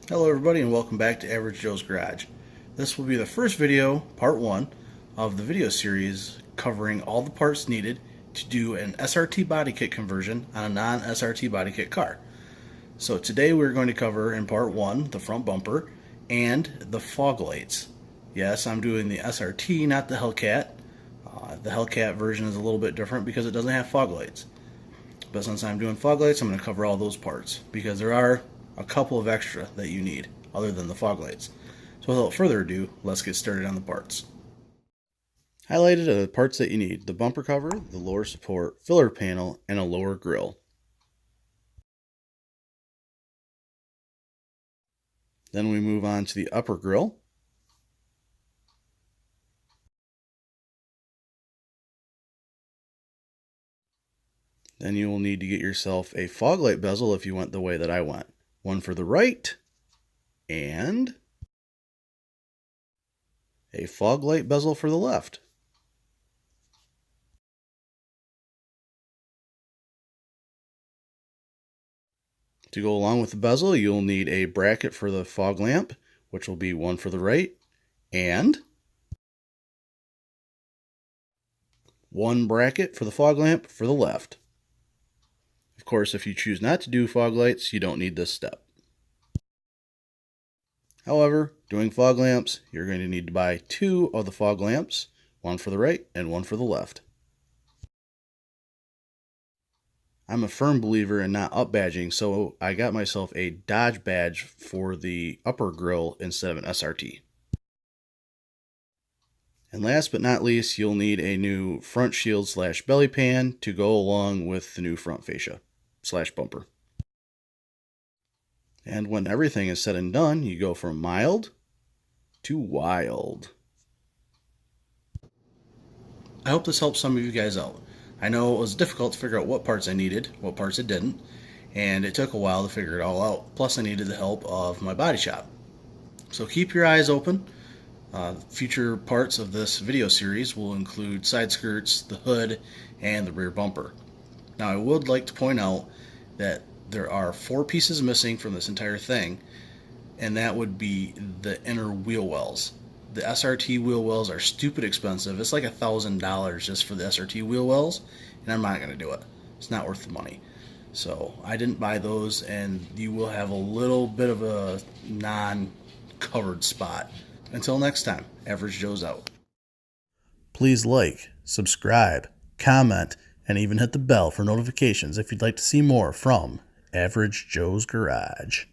Hello everybody and welcome back to Average Joe's Garage. This will be the first video, part 1, of the video series covering all the parts needed to do an SRT body kit conversion on a non-SRT body kit car. So today we're going to cover in part 1 the front bumper and the fog lights. Yes, I'm doing the SRT, not the Hellcat. The Hellcat version is a little bit different because it doesn't have fog lights. But since I'm doing fog lights, I'm going to cover all those parts because there are a couple of extra that you need other than the fog lights. So without further ado, let's get started on the parts. Highlighted are the parts that you need: the bumper cover, the lower support, filler panel, and a lower grille. Then we move on to the upper grille. Then you will need to get yourself a fog light bezel if you went the way that I went. One for the right, and a fog light bezel for the left. To go along with the bezel, you'll need a bracket for the fog lamp, which will be one for the right, and one bracket for the fog lamp for the left. Of course, if you choose not to do fog lights, you don't need this step. However, doing fog lamps, you're going to need to buy 2 of the fog lamps, one for the right and one for the left. I'm a firm believer in not up badging, so I got myself a Dodge badge for the upper grille instead of an SRT. And last but not least, you'll need a new front shield / belly pan to go along with the new front fascia / bumper. And when everything is said and done, you go from mild to wild. I hope this helps some of you guys out. I know it was difficult to figure out what parts I needed, what parts I didn't, and it took a while to figure it all out. Plus I needed the help of my body shop. So keep your eyes open. Future parts of this video series will include side skirts, the hood, and the rear bumper. Now I would like to point out that there are 4 pieces missing from this entire thing, and that would be the inner wheel wells. The SRT wheel wells are stupid expensive. It's like $1,000 just for the SRT wheel wells, and I'm not going to do it. It's not worth the money. So I didn't buy those, and you will have a little bit of a non-covered spot. Until next time, Average Joe's out. Please like, subscribe, comment, and even hit the bell for notifications if you'd like to see more from Average Joe's Garage.